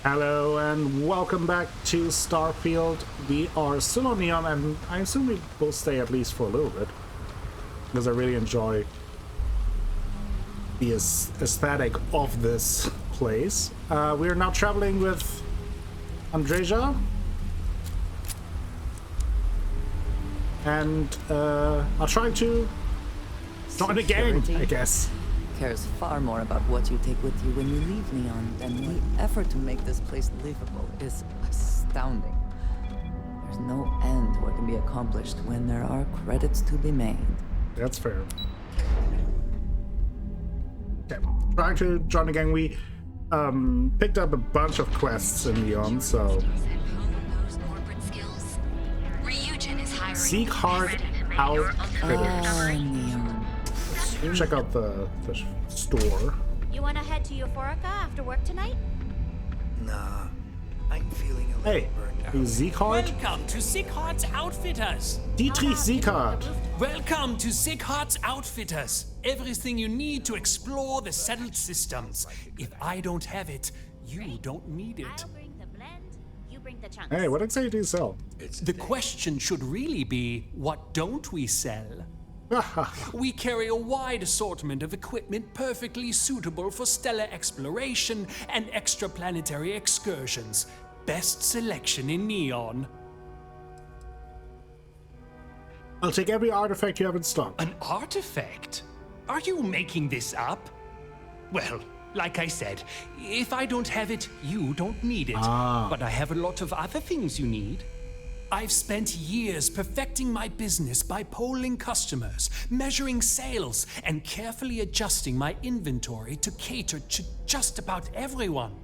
Hello and welcome back to Starfield. We are still on Neon and I assume we will stay at least for a little bit because I really enjoy the aesthetic of this place. We are now traveling with Andreja and I'll try to join the gang, I guess. Cares far more about what you take with you when you leave Neon than the effort to make this place livable is astounding. There's no end to what can be accomplished when there are credits to be made. That's fair. Okay, trying to join the gang. We picked up a bunch of quests in Neon, so seek hard outfitters. Neon. Check out the store. You want to head to Euphorica after work tonight? Nah, I'm feeling a little Hey, burnt out. who's Sieghardt? Welcome to Sieghart's Outfitters. Dietrich Sieghardt. Welcome to Sieghart's Outfitters. Everything you need to explore the settled systems. If I don't have it, you don't need it. I'll bring the blend, you bring the chunks. Hey, what exactly do you sell? The question should really be, what don't we sell? We carry a wide assortment of equipment perfectly suitable for stellar exploration and extraplanetary excursions. Best selection in Neon. I'll take every artifact you have in stock. An artifact? Are you making this up? Well, like I said, if I don't have it, you don't need it. But I have a lot of other things you need. I've spent years perfecting my business by polling customers, measuring sales, and carefully adjusting my inventory to cater to just about everyone.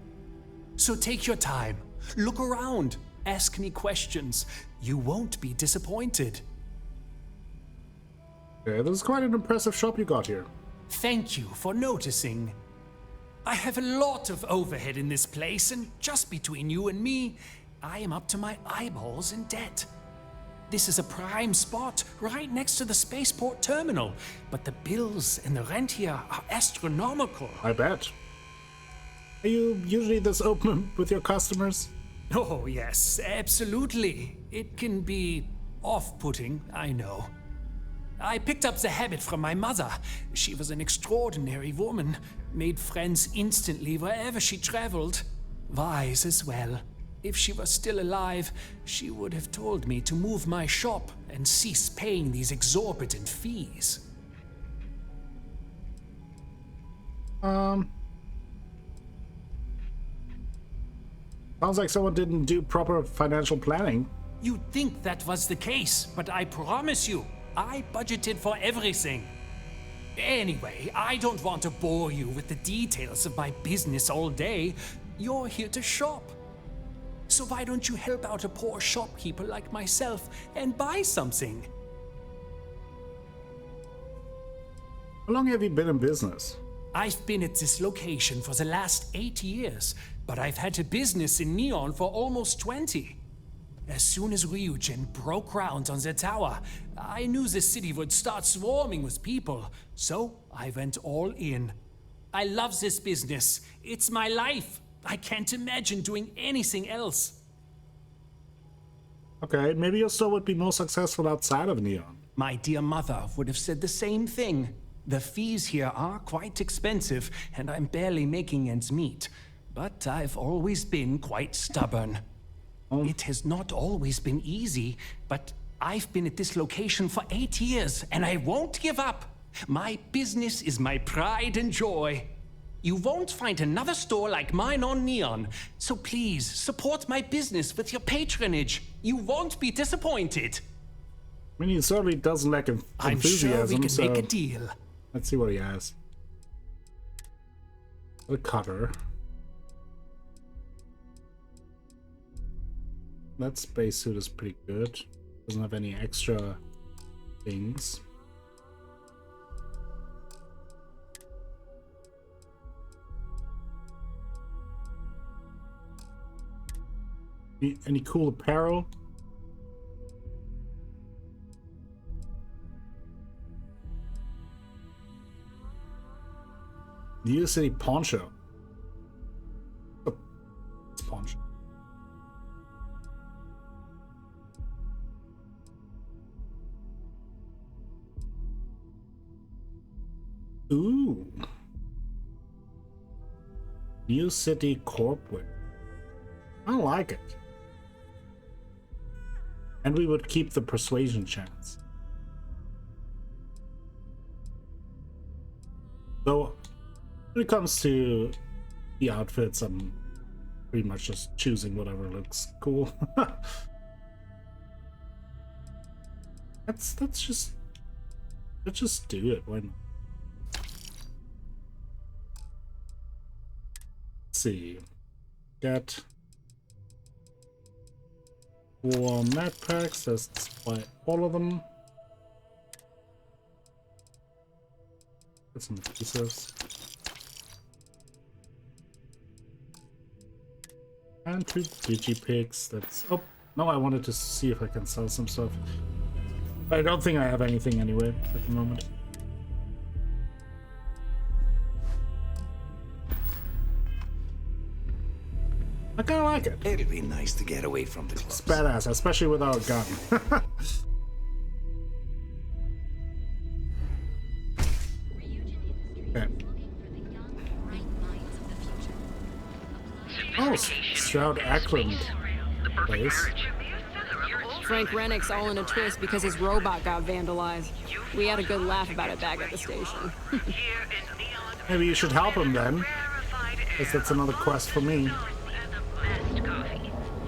So take your time, look around, ask me questions. You won't be disappointed. Yeah, this is quite an impressive shop you got here. Thank you for noticing. I have a lot of overhead in this place, and just between you and me, I am up to my eyeballs in debt. This is a prime spot right next to the spaceport terminal, but the bills and the rent here are astronomical. I bet. Are you usually this open with your customers? Oh, yes, absolutely. It can be off-putting, I know. I picked up the habit from my mother. She was an extraordinary woman, made friends instantly wherever she traveled. Wise as well. If she was still alive, she would have told me to move my shop and cease paying these exorbitant fees. Sounds like someone didn't do proper financial planning. You'd think that was the case, but I promise you, I budgeted for everything. Anyway, I don't want to bore you with the details of my business all day. You're here to shop. So why don't you help out a poor shopkeeper like myself and buy something? How long have you been in business? I've been at this location for the last 8 years, but I've had a business in Neon for almost 20. As soon as Ryujin broke ground on the tower, I knew the city would start swarming with people, so I went all in. I love this business. It's my life. I can't imagine doing anything else. Okay, maybe your store would be more successful outside of Neon. My dear mother would have said the same thing. The fees here are quite expensive, and I'm barely making ends meet. But I've always been quite stubborn. It has not always been easy, but I've been at this location for 8 years, and I won't give up. My business is my pride and joy. You won't find another store like mine on Neon, so please support my business with your patronage. You won't be disappointed. I mean, he certainly doesn't lack enthusiasm, I'm sure we can so make a deal. let's see what he has. The cutter. That spacesuit is pretty good. Doesn't have any extra things. Any cool apparel? The U City Pawn Shop. sponge. Ooh. New City Corporate. I like it. And we would keep the persuasion chance. Though, when it comes to the outfits, I'm pretty much just choosing whatever looks cool. Let's just do it. Why not? Let's see. Get 4 med packs. Let's buy all of them. Get some adhesives. And 2 digipigs. That's... Oh, no, I wanted to see if I can sell some stuff. But I don't think I have anything anyway at the moment. I kinda like it. It'd be nice to get away from the It's clubs. badass, especially without a gun. Okay. Oh, Stroud Ackland place. Frank Rennick's all in a twist because his robot got vandalized. We had a good laugh about it back at the station. Maybe you should help him then. Guess that's another quest for me.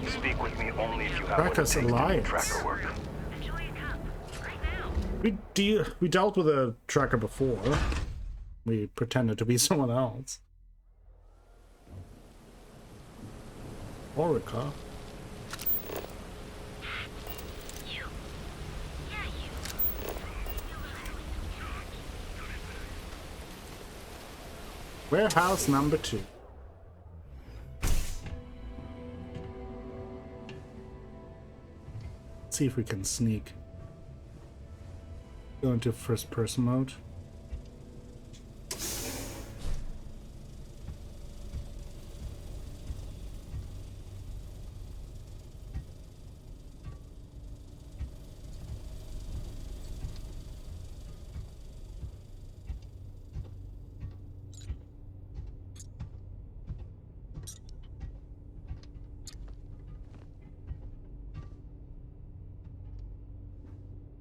Speak with me only if you have Practice what it takes to do Alliance. tracker work. We dealt with a tracker before. We pretended to be someone else. Orica. Warehouse number 2. Let's see if we can sneak. Go into first person mode.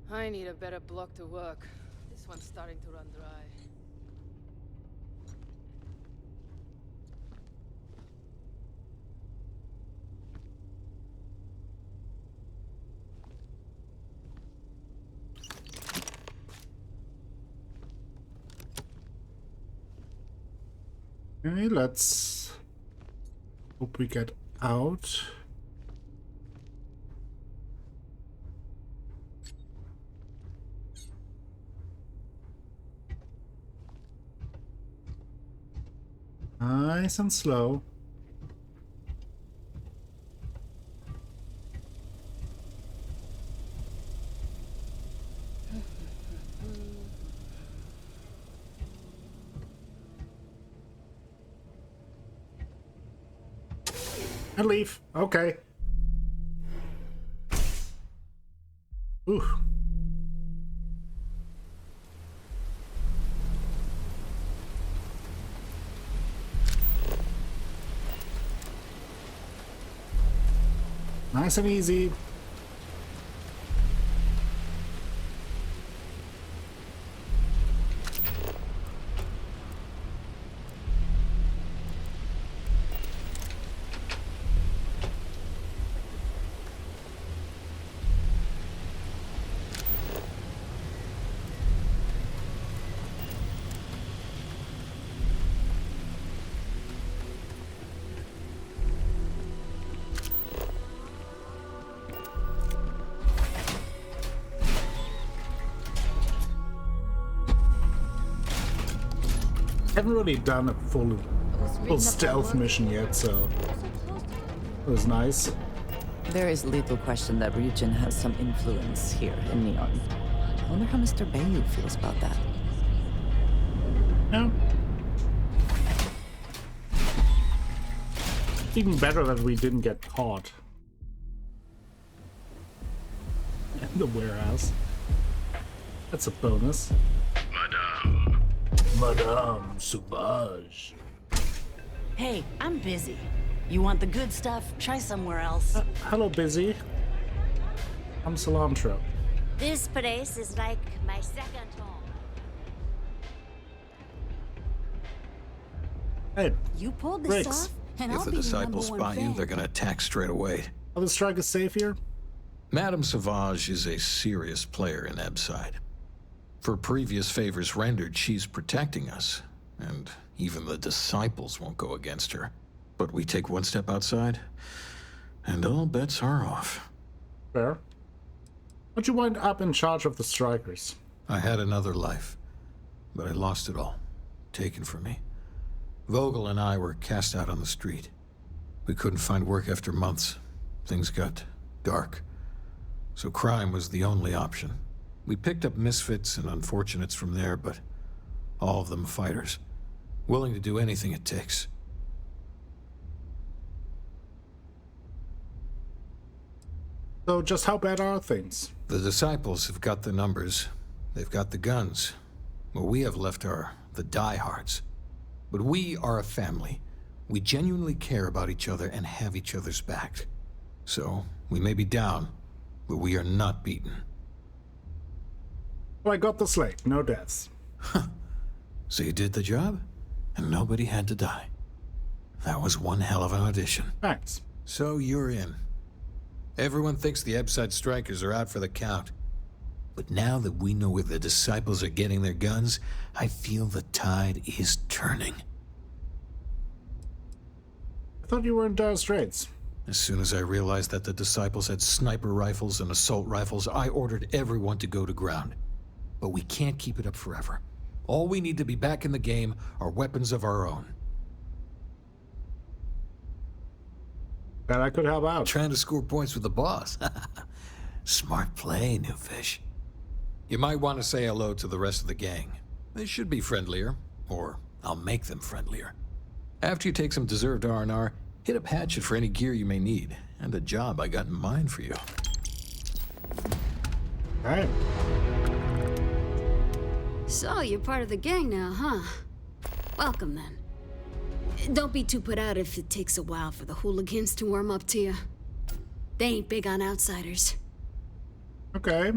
I need a better block to work. This one's starting to run dry. Okay, let's hope we get out. Nice and slow. And leave. Okay. Ooh. Nice and easy. Haven't really done a full stealth mission yet, so it was nice. There is little question that Ryujin has some influence here in Neon. I wonder how Mr. Bayu feels about that. Yeah. Even better that we didn't get caught in the warehouse. That's a bonus. Madame Sauvage. Hey, I'm busy. You want the good stuff? Try somewhere else. Hello, Busy. I'm Cilantro. This place is like my second home. Hey, You pulled this Briggs. off, and If I'll the be Disciples your number one spot you, fan. they're gonna attack straight away. are the strikers safe here? Madame Sauvage is a serious player in Ebside. For previous favors rendered, she's protecting us, and even the Disciples won't go against her. But we take one step outside, and all bets are off. Fair. How'd you wind up in charge of the strikers? I had another life, but I lost it all. Taken from me. Vogel and I were cast out on the street. We couldn't find work after months. Things got dark. So crime was the only option. We picked up misfits and unfortunates from there, but all of them fighters. Willing to do anything it takes. So just how bad are things? The Disciples have got the numbers. They've got the guns. What we have left are the diehards. But we are a family. We genuinely care about each other and have each other's back. So, we may be down, but we are not beaten. Well, I got the slate. No deaths. So you did the job, and nobody had to die. That was one hell of an audition. Thanks. So you're in. Everyone thinks the Ebside strikers are out for the count. But now that we know where the Disciples are getting their guns, I feel the tide is turning. I thought you were in dire straits. As soon as I realized that the Disciples had sniper rifles and assault rifles, I ordered everyone to go to ground. But we can't keep it up forever. All we need to be back in the game are weapons of our own. Glad I could help out. Trying to score points with the boss. Smart play, new fish. You might want to say hello to the rest of the gang. They should be friendlier, or I'll make them friendlier. After you take some deserved R&R, hit up Hatchet for any gear you may need, and a job I got in mind for you. Alright. So, you're part of the gang now, huh? Welcome, then. Don't be too put out if it takes a while for the hooligans to warm up to you. They ain't big on outsiders. Okay.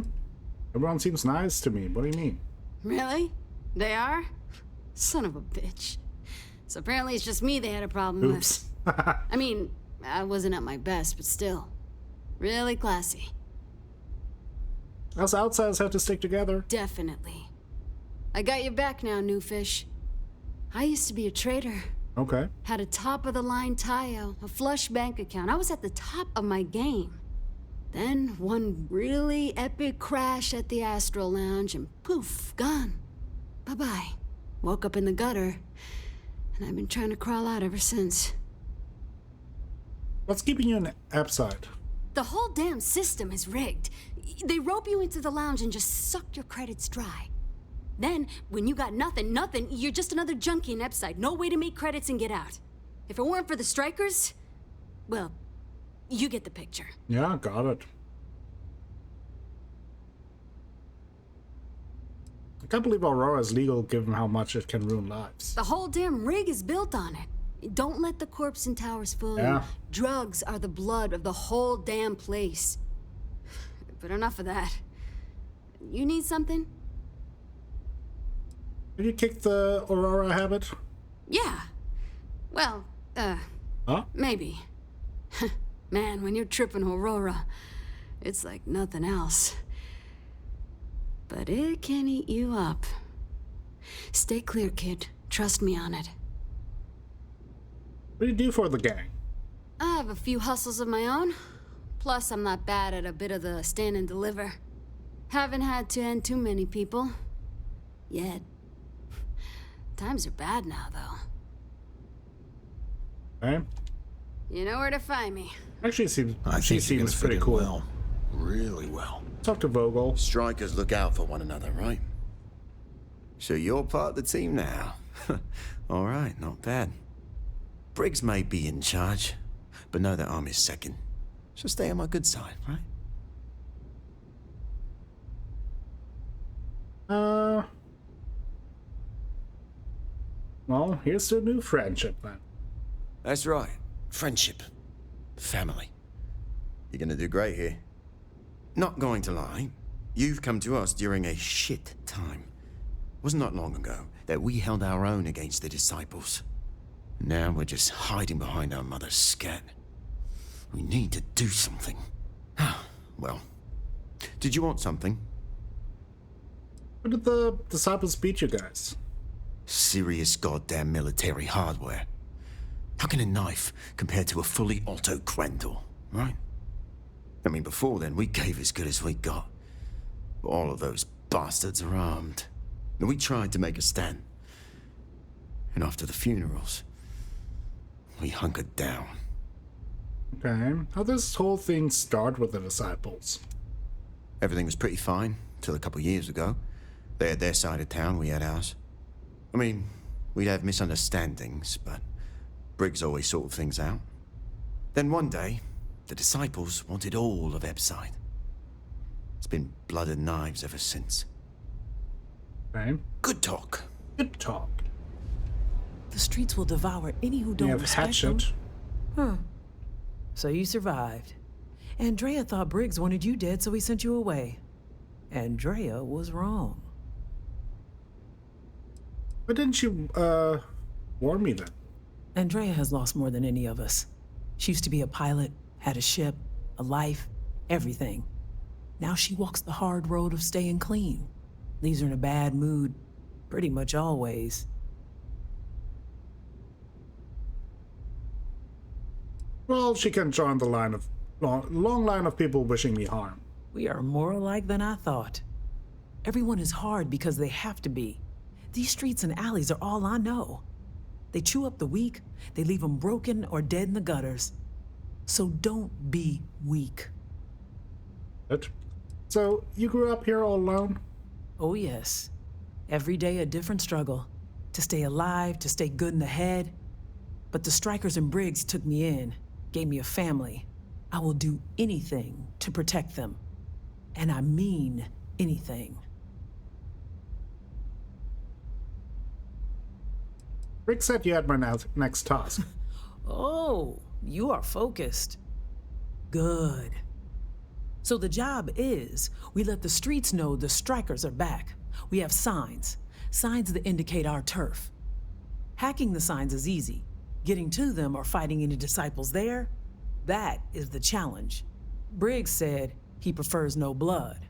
Everyone seems nice to me. What do you mean? Really? They are? Son of a bitch. So apparently it's just me they had a problem Oops. with. I mean, I wasn't at my best, but still. Really classy. Us outsiders have to stick together. Definitely. I got your back now, new fish. I used to be a trader. Okay. Had a top-of-the-line Tayo, a flush bank account. I was at the top of my game. Then one really epic crash at the Astral Lounge and poof, gone. Bye-bye. Woke up in the gutter, and I've been trying to crawl out ever since. What's keeping you in Ebside? The whole damn system is rigged. They rope you into the lounge and just suck your credits dry. Then, when you got nothing, you're just another junkie in Ebside. No way to make credits and get out. If it weren't for the strikers, well, you get the picture. Yeah, got it. I can't believe Aurora's legal given how much it can ruin lives. The whole damn rig is built on it. Don't let the corpse and towers fool you. Yeah. Drugs are the blood of the whole damn place. But enough of that. You need something? Did you kick the Aurora habit? Yeah. Well, Huh? maybe. Man, when you're tripping Aurora, it's like nothing else. But it can eat you up. Stay clear, kid. Trust me on it. What do you do for the gang? I have a few hustles of my own. Plus, I'm not bad at a bit of the stand and deliver. Haven't had to end too many people. Yet. Times are bad now, though. Okay. You know where to find me. Actually, I she think you're seems gonna pretty fit in cool. well. Really well. Talk to Vogel. Strikers look out for one another, right? So you're part of the team now. All right, not bad. Briggs may be in charge, but know that I'm his second. So stay on my good side, right? Well, here's to a new friendship then. That's right. Friendship. Family. You're gonna do great here. Not going to lie, you've come to us during a shit time. Wasn't that long ago that we held our own against the Disciples. Now we're just hiding behind our mother's scat. We need to do something. Well, did you want something? How did the Disciples beat you guys? Serious goddamn military hardware. How can a knife compare to a fully auto Grendel, right? I mean, before then, we gave as good as we got. All of those bastards are armed. And we tried to make a stand. And after the funerals, we hunkered down. Okay. How does this whole thing start with the Disciples? Everything was pretty fine till a couple years ago. They had their side of town, we had ours. I mean, we'd have misunderstandings, but Briggs always sorted things out. Then one day, the Disciples wanted all of Epside. It's been blood and knives ever since. Okay. Good talk. Good talk. The streets will devour any who You don't have respect them. Hatchet. Huh. So you survived. Andrea thought Briggs wanted you dead, so he sent you away. Andrea was wrong. Why didn't you, warn me then? Andrea has lost more than any of us. She used to be a pilot, had a ship, a life, everything. Now she walks the hard road of staying clean. Leaves her in a bad mood, pretty much always. Well, she can join the line of long line of people wishing me harm. We are more alike than I thought. Everyone is hard because they have to be. These streets and alleys are all I know. They chew up the weak, they leave them broken or dead in the gutters. So don't be weak. Good. So, you grew up here all alone? Oh yes. Every day a different struggle. To stay alive, to stay good in the head. But the strikers and Briggs took me in, gave me a family. I will do anything to protect them. And I mean anything. Rick said you had my next task. Oh, you are focused. Good. So the job is, we let the streets know the strikers are back. We have signs that indicate our turf. Hacking the signs is easy. Getting to them or fighting any Disciples there, that is the challenge. Briggs said he prefers no blood.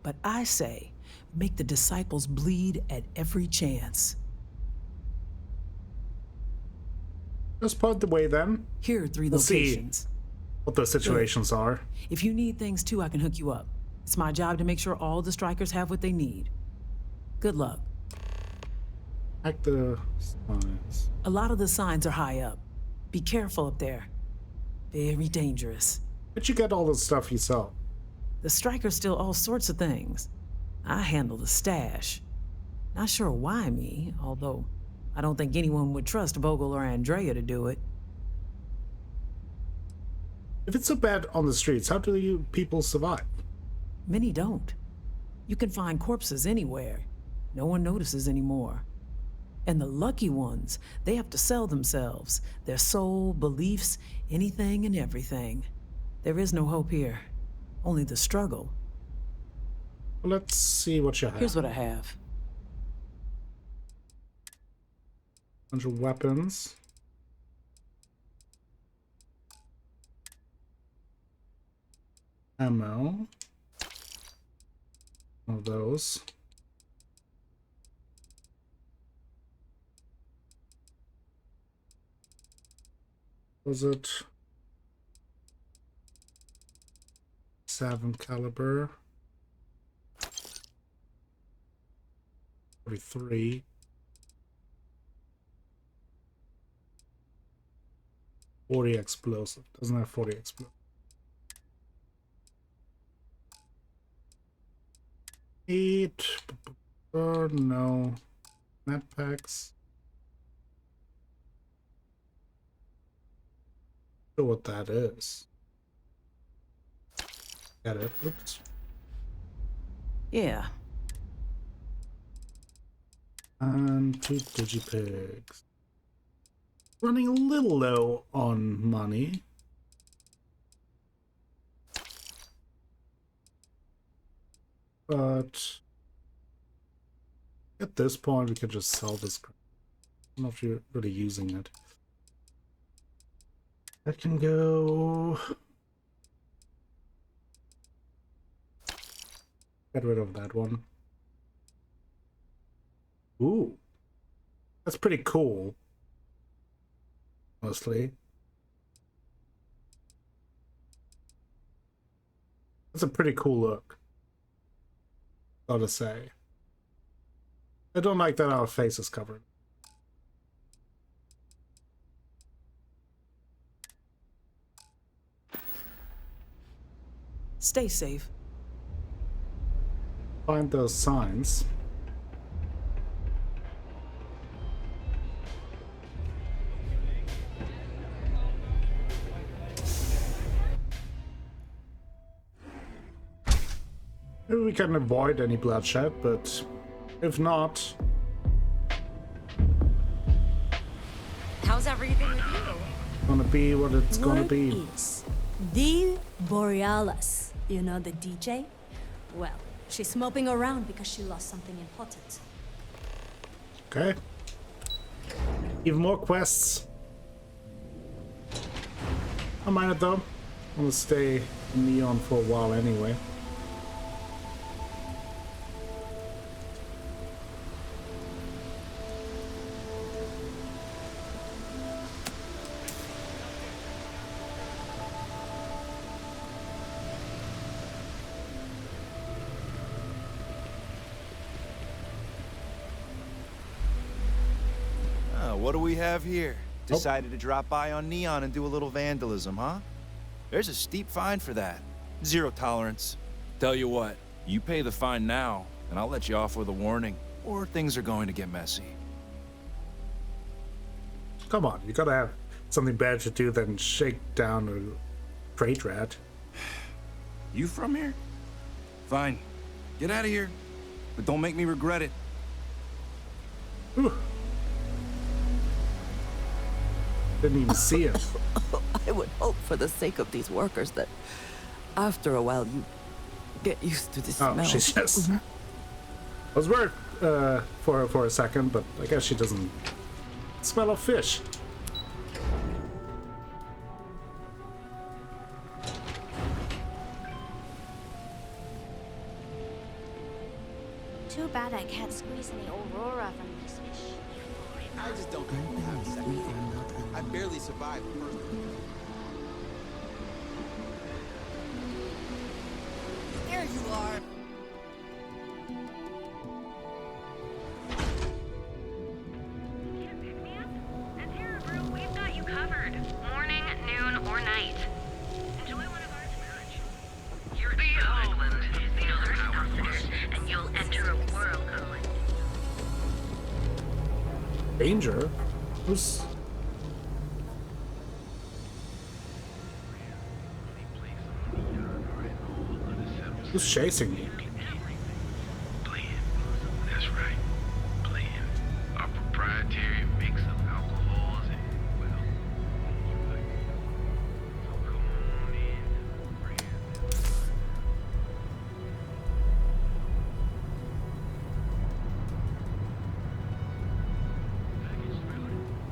But I say, make the Disciples bleed at every chance. Just point the way then. Here are 3 We'll locations. See what the situations are. If you need things too, I can hook you up. It's my job to make sure all the strikers have what they need. Good luck. Hack the signs. A lot of the signs are high up. Be careful up there. Very dangerous. Where'd you get all the stuff you sell? The strikers steal all sorts of things. I handle the stash. Not sure why me, although I don't think anyone would trust Vogel or Andrea to do it. If it's so bad on the streets, how do you people survive? Many don't. You can find corpses anywhere. No one notices anymore. And the lucky ones, they have to sell themselves, their soul, beliefs, anything and everything. There is no hope here. Only the struggle. Well, let's see what you have. Here's what I have. 100 weapons. Ammo. One of those. Was it 7 caliber? 43. 40 explosive. Doesn't have 40 explosive. 8. No. Net packs. Sure what that is. Got it. Oops. Yeah. And 2 digipigs. Running a little low on money. But at this point we could just sell this. I'm not really using it. I can go. Get rid of that one. Ooh. That's pretty cool. Mostly. That's a pretty cool look. Gotta say. I don't like that our face is covered. Stay safe. Find those signs. Maybe we can avoid any bloodshed, but if not... How's everything with you? Gonna be what it's gonna be. Is the Borealis, you know, the DJ? Well, she's moping around because she lost something important. Okay. Even more quests. I don't mind it though. I'm gonna stay in Neon for a while anyway. What do we have here? Decided to drop by on Neon and do a little vandalism, huh? There's a steep fine for that. 0 tolerance. Tell you what, you pay the fine now, and I'll let you off with a warning, or things are going to get messy. Come on, you gotta have something better to do than shake down a crate rat. You from here? Fine. Get out of here. But don't make me regret it. Whew. Didn't even see it. I would hope for the sake of these workers that after a while you get used to the smell. Oh, she's just... I was worried for a second, but I guess she doesn't smell of fish. Too bad I can't squeeze any Aurora from this fish. I just don't have a second. I barely survived the first one. There you are. At Terra Brew, we've got you covered. Morning, noon, or night. Enjoy one of ours match. You're the Oakland. Another hour and you'll enter a whirlpool. Danger? Who's chasing me? That's right. Blend. Our proprietary mix of alcohols and, well, so come on in.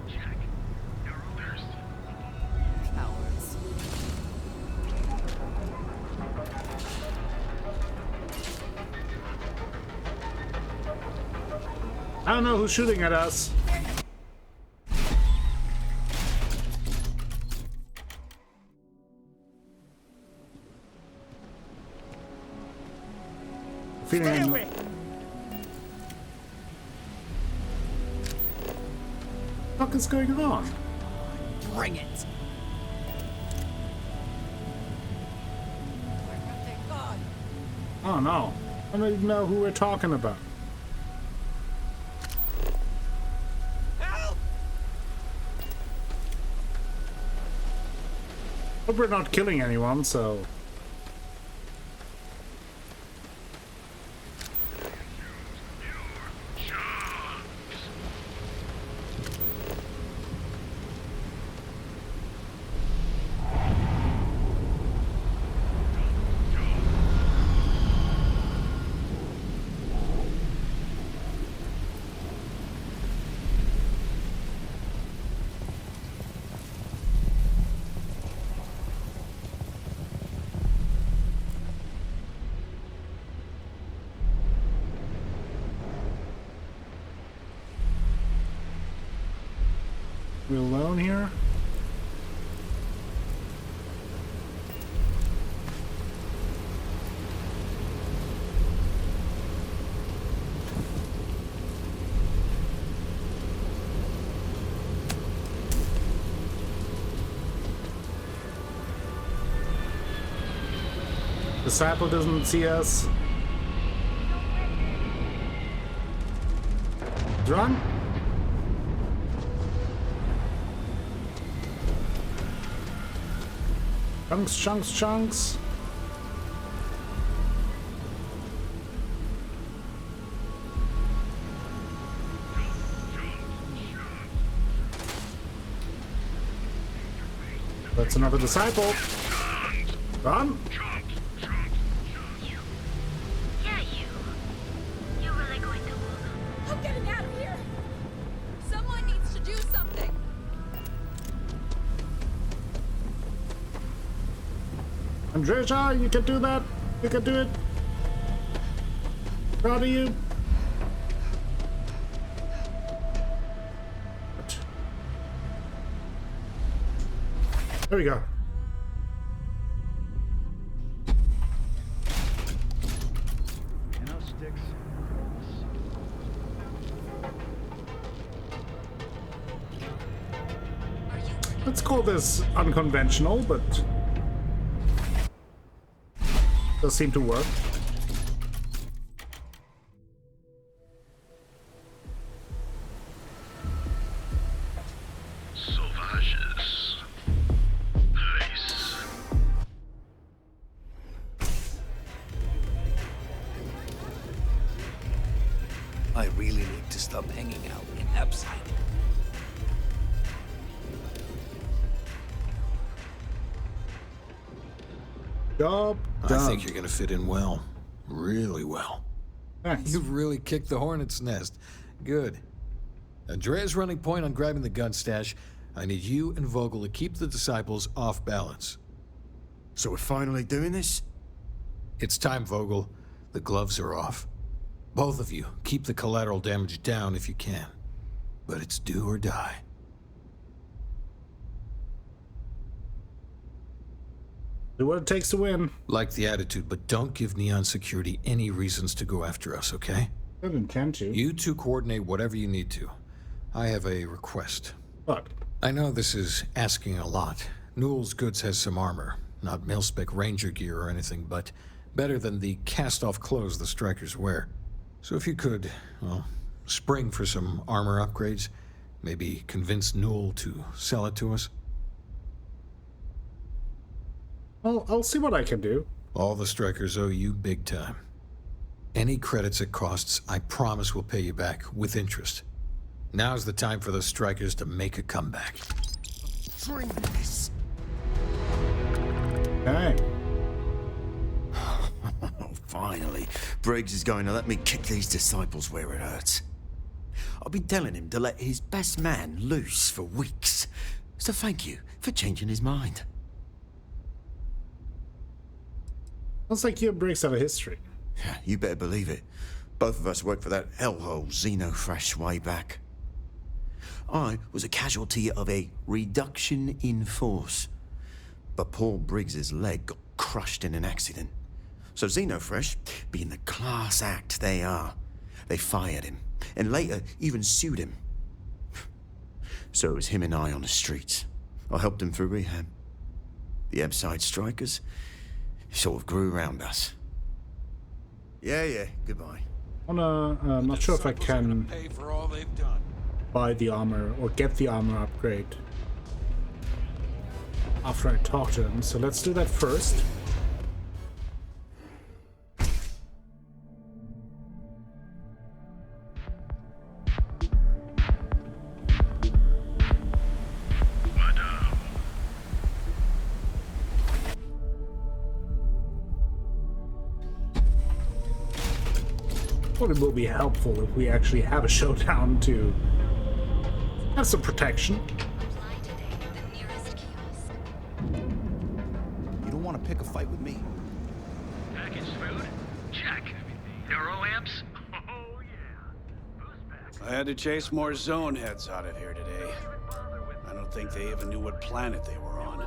Check. Thirsty. Cowards. I don't know who's shooting at us. Feeling. What the fuck is going on? Bring it. Oh no. I don't even know who we're talking about. But we're not killing anyone, so... We're alone here. Disciple doesn't see us. Run. Chunks, chunks, chunks. That's another disciple. Run. Yeah, you really going to walk? I'm getting out of here. Someone needs to do something. Andrea, you can do that. You can do it. Proud of you. There we go. Let's call this unconventional, but does seem to work. Sauvages. Nice. I really need to stop hanging out in Upside. Job I done. think you're gonna fit in well. Really well. Thanks. You've really kicked the hornet's nest. Good. Andrea's running point on grabbing the gun stash. I need you and Vogel to keep the Disciples off balance. So we're finally doing this? It's time, Vogel. The gloves are off. Both of you, keep the collateral damage down if you can. But it's do or die. Do what it takes to win. Like the attitude, but don't give Neon Security any reasons to go after us, okay? Don't intend to. You two coordinate whatever you need to. I have a request. What? I know this is asking a lot. Newell's Goods has some armor. Not mil-spec ranger gear or anything, but better than the cast-off clothes the strikers wear. So if you could, well, spring for some armor upgrades, maybe convince Newell to sell it to us. Well, I'll see what I can do. All the strikers owe you big time. Any credits it costs, I promise we'll pay you back with interest. Now's the time for the strikers to make a comeback. Drink this. Okay. Finally, Briggs is going to let me kick these Disciples where it hurts. I've been telling him to let his best man loose for weeks. So thank you for changing his mind. Looks like you and Briggs have a history. You better believe it. Both of us worked for that hellhole Xenofresh way back. I was a casualty of a reduction in force. But Paul Briggs's leg got crushed in an accident. So Xenofresh, being the class act they are, they fired him, and later even sued him. So it was him and I on the streets. I helped him through rehab. The Ebside strikers sort of grew around us. Yeah, goodbye. I'm not sure if I can Pay for all they've done. buy the armor or get the armor upgrade. after I talk to him, so let's do that first. Thought it will be helpful if we actually have a showdown to have some protection. You don't want to pick a fight with me. Packaged food? Check. Neuro amps? Oh, yeah. I had to chase more zone heads out of here today. I don't think they even knew what planet they were on.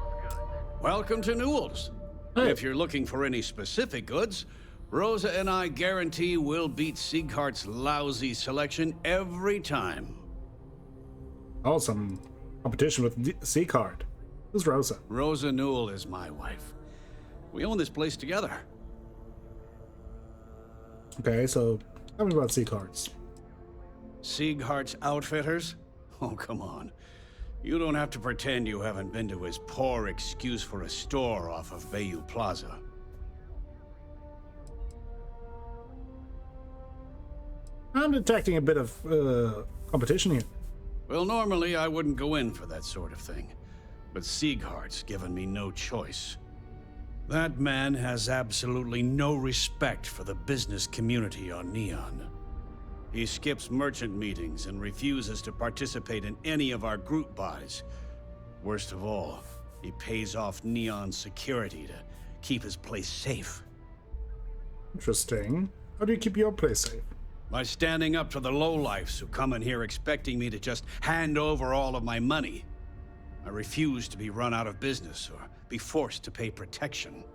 Welcome to Newell's. Hey. If you're looking for any specific goods, Rosa and I guarantee we'll beat Sieghart's lousy selection every time. Oh, some competition with Sieghart. Who's Rosa? Rosa Newell is my wife. We own this place together. Okay, so tell me about Sieghart's. Sieghart's Outfitters? Oh, come on. You don't have to pretend you haven't been to his poor excuse for a store off of Bayou Plaza. I'm detecting a bit of competition here. Well, normally I wouldn't go in for that sort of thing, but Sieghart's given me no choice. That man has absolutely no respect for the business community on Neon. He skips merchant meetings and refuses to participate in any of our group buys. Worst of all, he pays off Neon security to keep his place safe. Interesting. How do you keep your place safe? By standing up to the lowlifes who come in here expecting me to just hand over all of my money. I refuse to be run out of business or be forced to pay protection.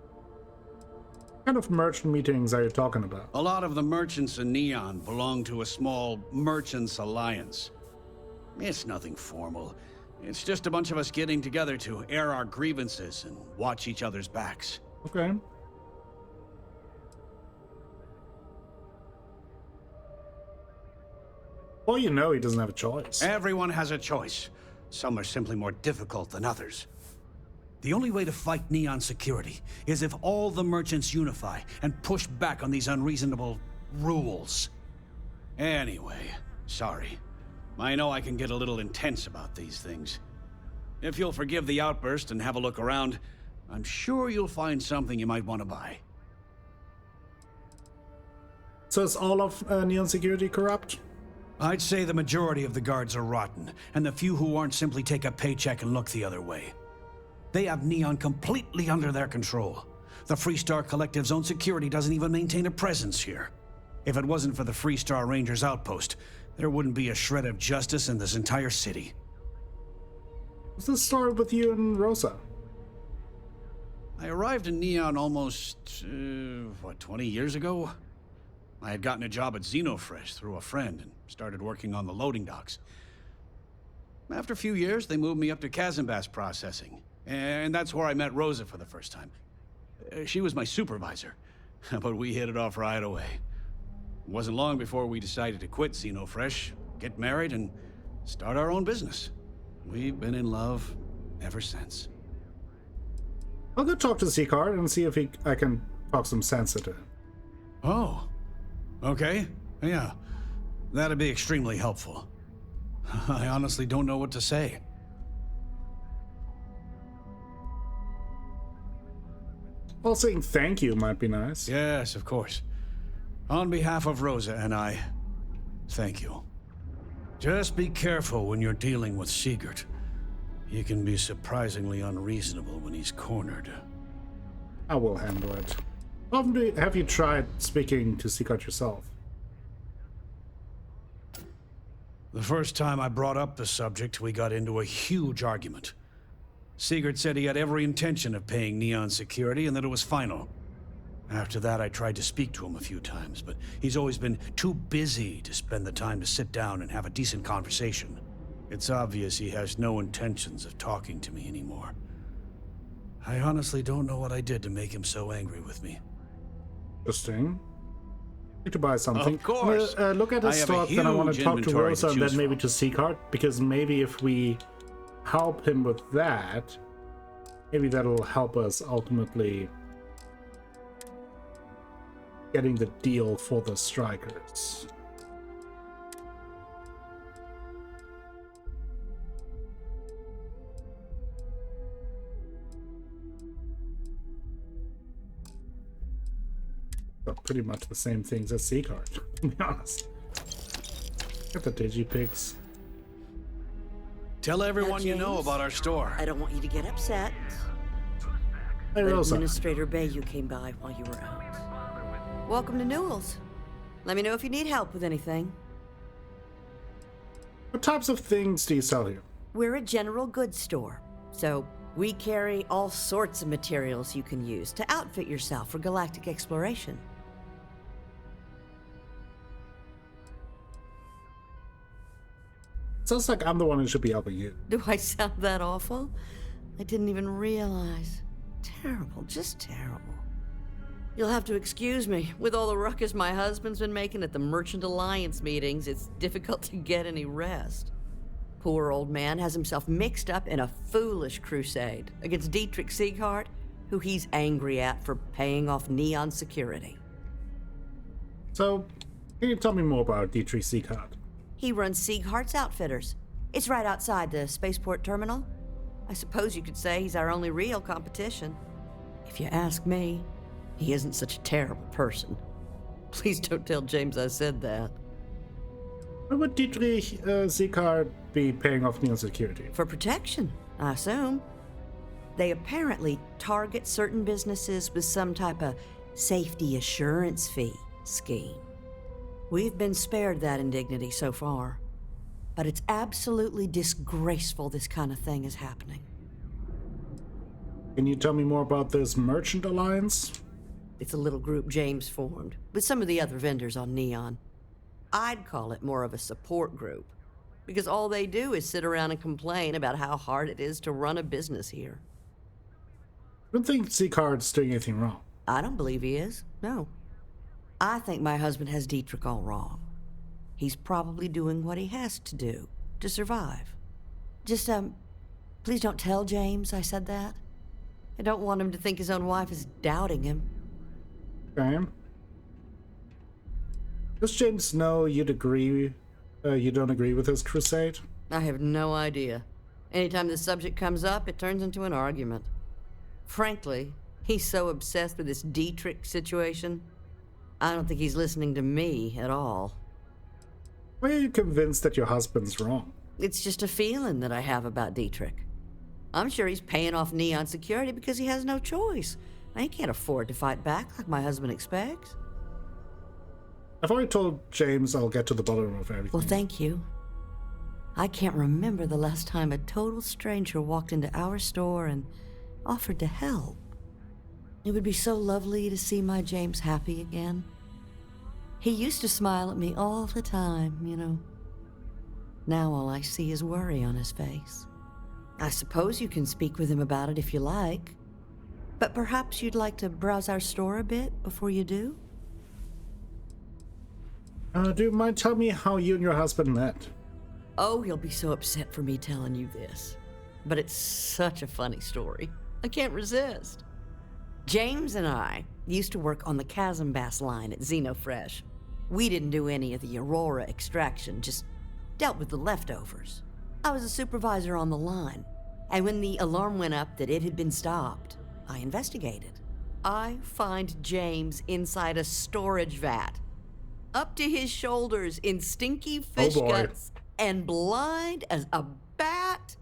What kind of merchant meetings are you talking about? A lot of the merchants in Neon belong to a small merchants alliance. It's nothing formal. It's just a bunch of us getting together to air our grievances and watch each other's backs. Okay. Well, you know he doesn't have a choice. Everyone has a choice. Some are simply more difficult than others. The only way to fight Neon security is if all the merchants unify and push back on these unreasonable rules. Anyway, sorry. I know I can get a little intense about these things. If you'll forgive the outburst and have a look around, I'm sure you'll find something you might want to buy. So is all of Neon security corrupt? I'd say the majority of the guards are rotten, and the few who aren't simply take a paycheck and look the other way. They have Neon completely under their control. The Freestar Collective's own security doesn't even maintain a presence here. If it wasn't for the Freestar Rangers outpost, there wouldn't be a shred of justice in this entire city. What's the story with you and Rosa? I arrived in Neon almost, 20 years ago? I had gotten a job at Xenofresh through a friend and started working on the loading docks. After a few years, they moved me up to Kazanbass processing, and that's where I met Rosa for the first time. She was my supervisor, but we hit it off right away. It wasn't long before we decided to quit Xenofresh, get married, and start our own business. We've been in love ever since. I'll go talk to Sieghart and see if I can talk some sense into him. Oh. Okay, yeah. That'd be extremely helpful. I honestly don't know what to say. Well, saying thank you might be nice. Yes, of course. On behalf of Rosa and I, thank you. Just be careful when you're dealing with Siegert. He can be surprisingly unreasonable when he's cornered. I will handle it. How often have you tried speaking to Sieghart yourself? The first time I brought up the subject, we got into a huge argument. Siegert said he had every intention of paying Neon security and that it was final. After that, I tried to speak to him a few times, but he's always been too busy to spend the time to sit down and have a decent conversation. It's obvious he has no intentions of talking to me anymore. I honestly don't know what I did to make him so angry with me. Interesting. Need to buy something. Of course. Look at his stock, then I want to talk to Rosa and then maybe to Sieghart, because maybe if we help him with that, Maybe that'll help us ultimately getting the deal for the strikers. But pretty much the same things as C-Card, to be honest. Get the digipics. Tell everyone you know about our store. I don't want you to get upset. Hey, But Rosa. Administrator Bayou came by while you were out. Welcome to Newell's. Let me know if you need help with anything. What types of things do you sell here? We're a general goods store, so we carry all sorts of materials you can use to outfit yourself for galactic exploration. Sounds like I'm the one who should be helping you. Do I sound that awful? I didn't even realize. Terrible, just terrible. You'll have to excuse me. With all the ruckus my husband's been making at the Merchant Alliance meetings, it's difficult to get any rest. Poor old man has himself mixed up in a foolish crusade against Dietrich Sieghart, who he's angry at for paying off Neon security. So, can you tell me more about Dietrich Sieghart? He runs Sieghart's Outfitters. It's right outside the spaceport terminal. I suppose you could say he's our only real competition. If you ask me, he isn't such a terrible person. Please don't tell James I said that. Why would Dietrich Sieghart be paying off Neon security? For protection, I assume. They apparently target certain businesses with some type of safety assurance fee scheme. We've been spared that indignity so far, but it's absolutely disgraceful this kind of thing is happening. Can you tell me more about this Merchant Alliance? It's a little group James formed with some of the other vendors on Neon. I'd call it more of a support group, because all they do is sit around and complain about how hard it is to run a business here. I don't think Sieghart's doing anything wrong. I don't believe he is, no. I think my husband has Dietrich all wrong. He's probably doing what he has to do to survive. Just, please don't tell James I said that. I don't want him to think his own wife is doubting him. Okay. Does James know you don't agree with his crusade? I have no idea. Anytime the subject comes up, it turns into an argument. Frankly, he's so obsessed with this Dietrich situation, I don't think he's listening to me at all. Why are you convinced that your husband's wrong? It's just a feeling that I have about Dietrich. I'm sure he's paying off Neon security because he has no choice. He can't afford to fight back like my husband expects. I've already told James I'll get to the bottom of everything. Well, thank you. I can't remember the last time a total stranger walked into our store and offered to help. It would be so lovely to see my James happy again. He used to smile at me all the time, you know. Now all I see is worry on his face. I suppose you can speak with him about it if you like. But perhaps you'd like to browse our store a bit before you do? Do you mind telling me how you and your husband met? Oh, he'll be so upset for me telling you this. But it's such a funny story. I can't resist. James and I used to work on the Chasm Bass line at Xenofresh. We didn't do any of the Aurora extraction, just dealt with the leftovers. I was a supervisor on the line, and when the alarm went up that it had been stopped, I investigated. I find James inside a storage vat, up to his shoulders in stinky fish guts, and blind as a bat.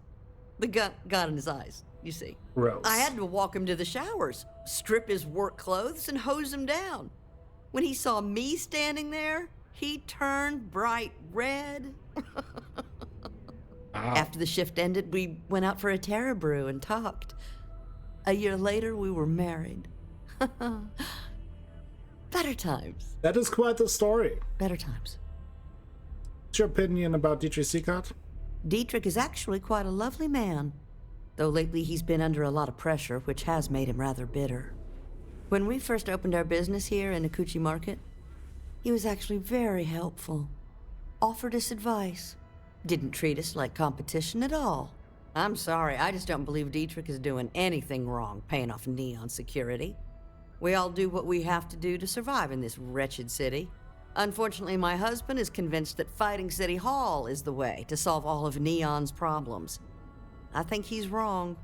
The gut got in his eyes, you see. Gross. I had to walk him to the showers, strip his work clothes, and hose him down. When he saw me standing there, he turned bright red. After the shift ended, we went out for a Terra brew and talked. A year later, we were married. Better times. That is quite the story. Better times. What's your opinion about Dietrich Sieghart? Dietrich is actually quite a lovely man, though lately he's been under a lot of pressure, which has made him rather bitter. When we first opened our business here in Akuchi Market, he was actually very helpful. Offered us advice. Didn't treat us like competition at all. I'm sorry, I just don't believe Dietrich is doing anything wrong paying off Neon security. We all do what we have to do to survive in this wretched city. Unfortunately, my husband is convinced that fighting City Hall is the way to solve all of Neon's problems. I think he's wrong.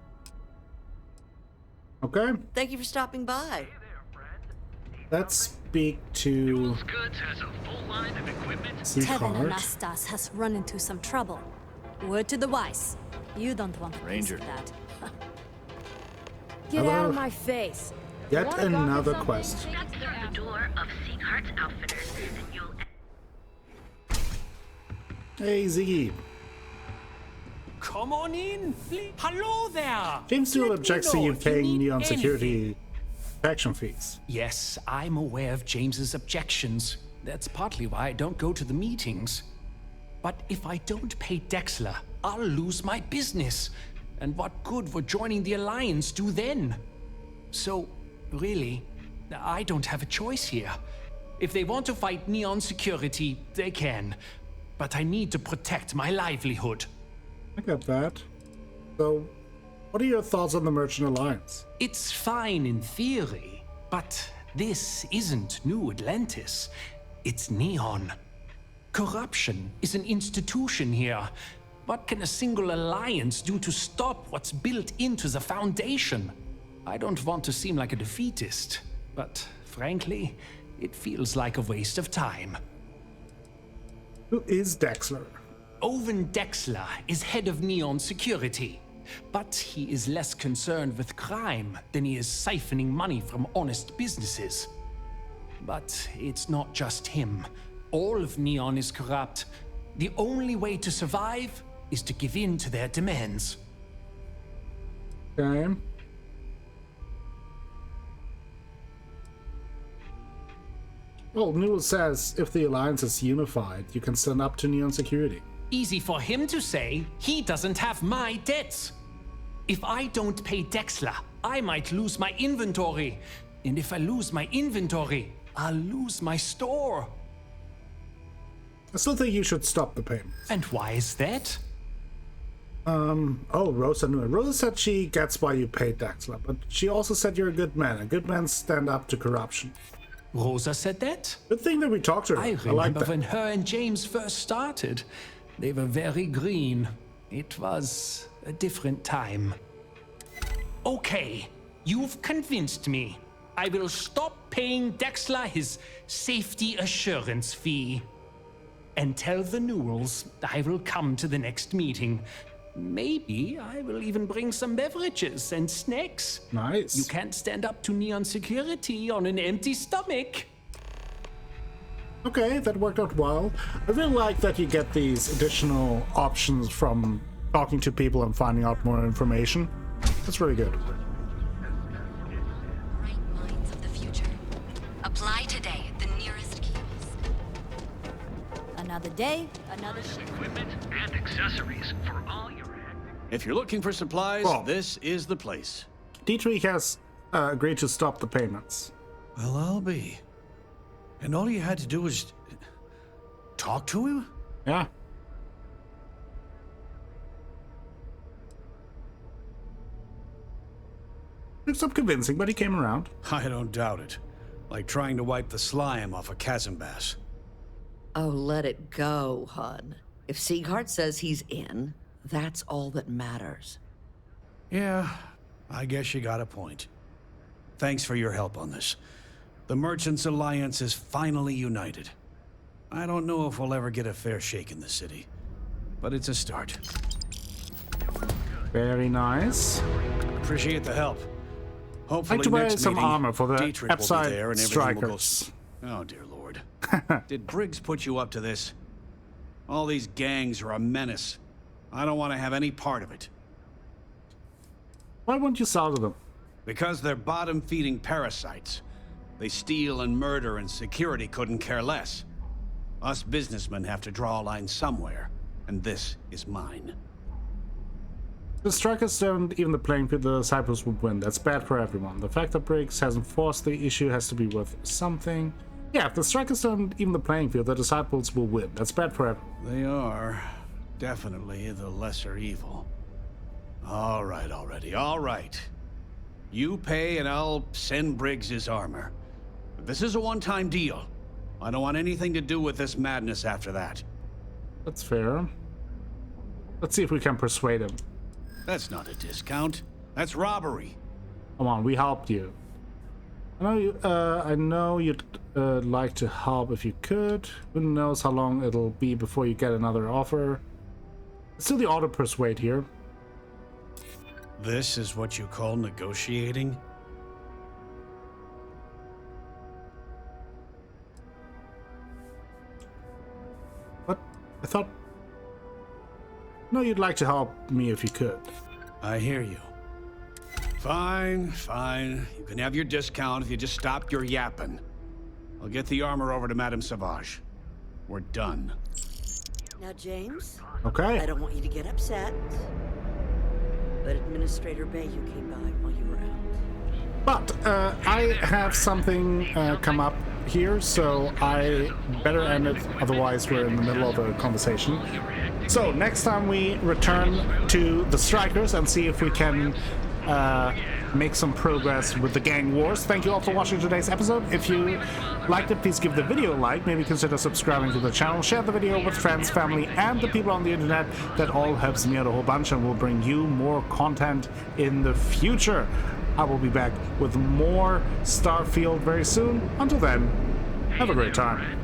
Okay. Thank you for stopping by. Let's speak to Tevin Anastas has run into some trouble. Word to the wise. You don't want to Ranger. risk that. Get out of my face. Yet Wanna another gossip quest. Step through the door of Seaghart's Outfitters, and you'll. Hey, Ziggy. Come on in, please. Hello there. James still Let me objects to know you if paying need Neon anything. security protection fees. Yes, I'm aware of James's objections. That's partly why I don't go to the meetings. But if I don't pay Dexler, I'll lose my business. And what good would joining the Alliance do then? So, really, I don't have a choice here. If they want to fight Neon security, they can. But I need to protect my livelihood. I get that. So, what are your thoughts on the Merchant Alliance? It's fine in theory, but this isn't New Atlantis. It's Neon. Corruption is an institution here. What can a single alliance do to stop what's built into the foundation? I don't want to seem like a defeatist, but frankly, it feels like a waste of time. Who is Dexler? Owen Dexler is head of Neon Security, but he is less concerned with crime than he is siphoning money from honest businesses. But it's not just him. All of Neon is corrupt. The only way to survive is to give in to their demands. Okay. Well, Newell says if the Alliance is unified, you can stand up to Neon security. Easy for him to say. He doesn't have my debts. If I don't pay Dexler, I might lose my inventory. And if I lose my inventory, I'll lose my store. I still think you should stop the payments. And why is that? Oh, Rosa knew it. Rosa said she gets why you paid Dexler, but she also said you're a good man, and good men stand up to corruption. Rosa said that? Good thing that we talked to her. I like remember that. when her and James first started. They were very green. It was a different time. Okay, you've convinced me. I will stop paying Dexler his safety assurance fee. And tell the Newells I will come to the next meeting. Maybe I will even bring some beverages and snacks. Nice. You can't stand up to Neon security on an empty stomach. Okay, that worked out well. I really like that you get these additional options from talking to people and finding out more information. That's really good. Bright minds of the future. Apply today at the nearest kiosk. Another day, another ship. Equipment and accessories for all your... If you're looking for supplies, Well, this is the place. Dietrich has agreed to stop the payments. Well, I'll be. And all you had to do was talk to him? Yeah. Took some convincing, but he came around. I don't doubt it. Like trying to wipe the slime off a chasm bass. Oh, let it go, hun. If Sieghart says he's in, that's all that matters. Yeah, I guess you got a point. Thanks for your help on this. The Merchants Alliance is finally united. I don't know if we'll ever get a fair shake in the city, but it's a start. Very nice. Appreciate the help. I'd Hopefully like to buy next some meeting, armor for the Dietrich will be Epside there and everything will go strikers. Oh, dear Lord. Did Briggs put you up to this? All these gangs are a menace. I don't want to have any part of it. Why won't you sell to them? Because they're bottom-feeding parasites. They steal and murder, and security couldn't care less. Us businessmen have to draw a line somewhere, and this is mine. The strikers don't even the playing field, the Desciples would win. That's bad for everyone. The fact that Briggs hasn't forced the issue has to be worth something. Yeah, if the strikers don't even the playing field, the Disciples will win. That's bad for everyone. They are definitely the lesser evil. All right, already, all right. You pay and I'll send Briggs his armor. But this is a one-time deal. I don't want anything to do with this madness after that. That's fair. Let's see if we can persuade him. That's not a discount. That's robbery. Come on, we helped you. I know you'd like to help if you could. Who knows how long it'll be before you get another offer. Let's do the auto persuade here. This is what you call negotiating? What? I thought... No, you'd like to help me if you could. I hear you. Fine, fine. You can have your discount if you just stop your yapping. I'll get the armor over to Madame Sauvage. We're done. Now, James. Okay. I don't want you to get upset, but Administrator Bayou came by while you were out. But I have something come up here, so I better end it, otherwise we're in the middle of a conversation. So next time we return to the Strikers and see if we can make some progress with the gang wars. Thank you all for watching today's episode. If you liked it, please give the video a like. Maybe consider subscribing to the channel. Share the video with friends, family, and the people on the internet. That all helps me out a whole bunch and will bring you more content in the future. I will be back with more Starfield very soon. Until then, have a great time.